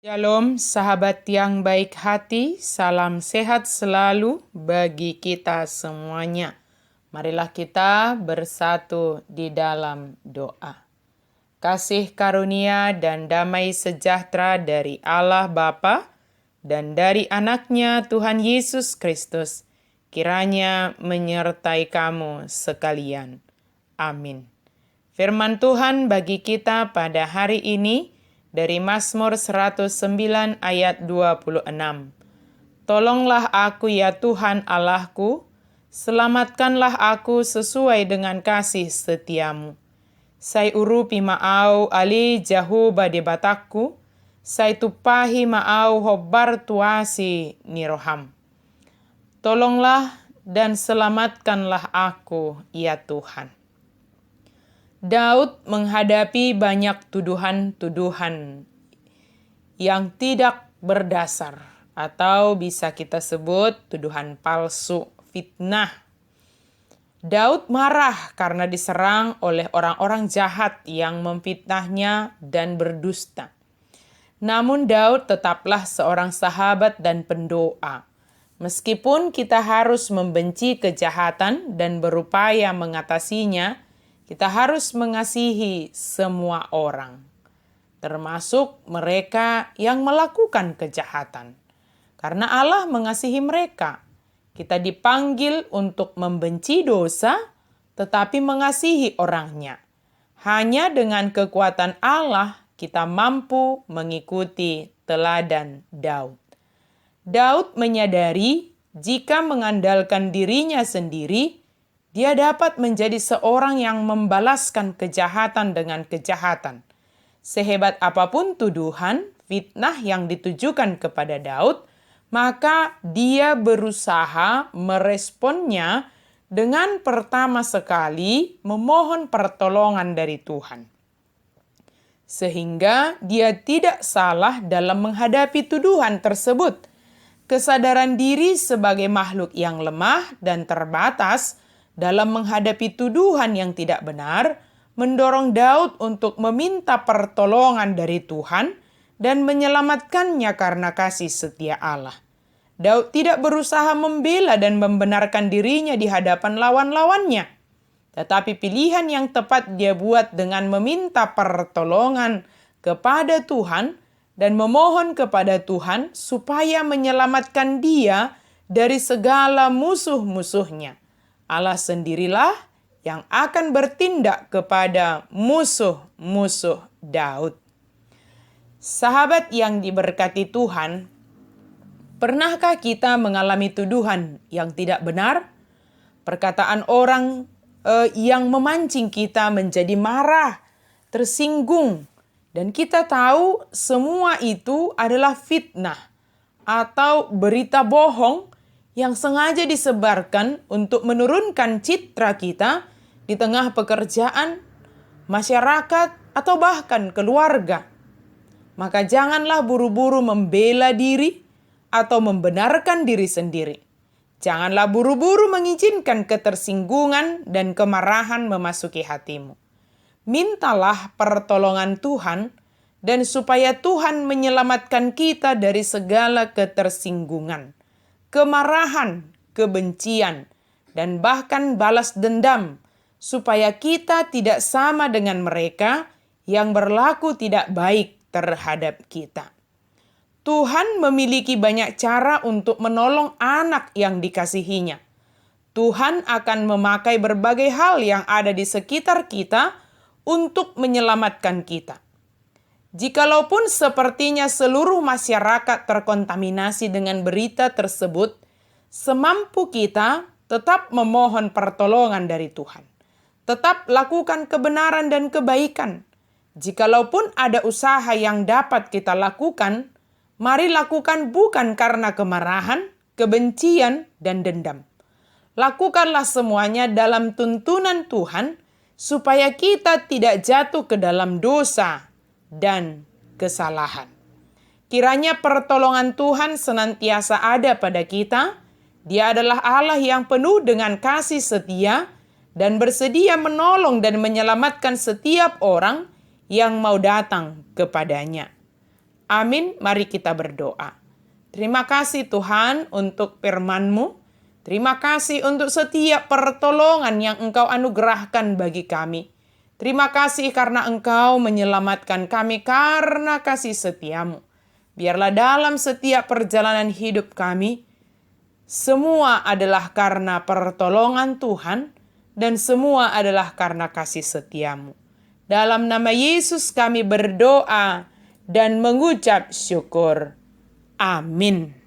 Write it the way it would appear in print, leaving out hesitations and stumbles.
Shalom, sahabat yang baik hati, salam sehat selalu bagi kita semuanya. Marilah kita bersatu di dalam doa. Kasih karunia dan damai sejahtera dari Allah Bapa dan dari anaknya Tuhan Yesus Kristus, kiranya menyertai kamu sekalian. Amin. Firman Tuhan bagi kita pada hari ini dari Mazmur 109 ayat 26. Tolonglah aku ya Tuhan Allahku, selamatkanlah aku sesuai dengan kasih setiamu. Sai urupi maau ali jahu badebatakku, sai tupahi maau hobar tuasi niroham. Tolonglah dan selamatkanlah aku ya Tuhan. Daud menghadapi banyak tuduhan-tuduhan yang tidak berdasar atau bisa kita sebut tuduhan palsu, fitnah. Daud marah karena diserang oleh orang-orang jahat yang memfitnahnya dan berdusta. Namun Daud tetaplah seorang sahabat dan pendoa. Meskipun kita harus membenci kejahatan dan berupaya mengatasinya, kita harus mengasihi semua orang, termasuk mereka yang melakukan kejahatan. Karena Allah mengasihi mereka, kita dipanggil untuk membenci dosa, tetapi mengasihi orangnya. Hanya dengan kekuatan Allah, kita mampu mengikuti teladan Daud. Daud menyadari jika mengandalkan dirinya sendiri, dia dapat menjadi seorang yang membalaskan kejahatan dengan kejahatan. Sehebat apapun tuduhan, fitnah yang ditujukan kepada Daud, maka dia berusaha meresponnya dengan pertama sekali memohon pertolongan dari Tuhan. Sehingga dia tidak salah dalam menghadapi tuduhan tersebut. Kesadaran diri sebagai makhluk yang lemah dan terbatas dalam menghadapi tuduhan yang tidak benar, mendorong Daud untuk meminta pertolongan dari Tuhan dan menyelamatkannya karena kasih setia Allah. Daud tidak berusaha membela dan membenarkan dirinya di hadapan lawan-lawannya, tetapi pilihan yang tepat dia buat dengan meminta pertolongan kepada Tuhan dan memohon kepada Tuhan supaya menyelamatkan dia dari segala musuh-musuhnya. Allah sendirilah yang akan bertindak kepada musuh-musuh Daud. Sahabat yang diberkati Tuhan, pernahkah kita mengalami tuduhan yang tidak benar? Perkataan orang yang memancing kita menjadi marah, tersinggung, dan kita tahu semua itu adalah fitnah atau berita bohong yang sengaja disebarkan untuk menurunkan citra kita di tengah pekerjaan, masyarakat, atau bahkan keluarga. Maka janganlah buru-buru membela diri atau membenarkan diri sendiri. Janganlah buru-buru mengizinkan ketersinggungan dan kemarahan memasuki hatimu. Mintalah pertolongan Tuhan dan supaya Tuhan menyelamatkan kita dari segala ketersinggungan, kemarahan, kebencian, dan bahkan balas dendam, supaya kita tidak sama dengan mereka yang berlaku tidak baik terhadap kita. Tuhan memiliki banyak cara untuk menolong anak yang dikasihinya. Tuhan akan memakai berbagai hal yang ada di sekitar kita untuk menyelamatkan kita. Jikalaupun sepertinya seluruh masyarakat terkontaminasi dengan berita tersebut, semampu kita tetap memohon pertolongan dari Tuhan. Tetap lakukan kebenaran dan kebaikan. Jikalaupun ada usaha yang dapat kita lakukan, mari lakukan bukan karena kemarahan, kebencian, dan dendam. Lakukanlah semuanya dalam tuntunan Tuhan, supaya kita tidak jatuh ke dalam dosa dan kesalahan. Kiranya pertolongan Tuhan senantiasa ada pada kita. Dia adalah Allah yang penuh dengan kasih setia dan bersedia menolong dan menyelamatkan setiap orang yang mau datang kepadanya. Amin, mari kita berdoa. Terima kasih Tuhan untuk firman-Mu. Terima kasih untuk setiap pertolongan yang Engkau anugerahkan bagi kami. Terima kasih karena Engkau menyelamatkan kami karena kasih setia-Mu. Biarlah dalam setiap perjalanan hidup kami, semua adalah karena pertolongan Tuhan dan semua adalah karena kasih setia-Mu. Dalam nama Yesus kami berdoa dan mengucap syukur. Amin.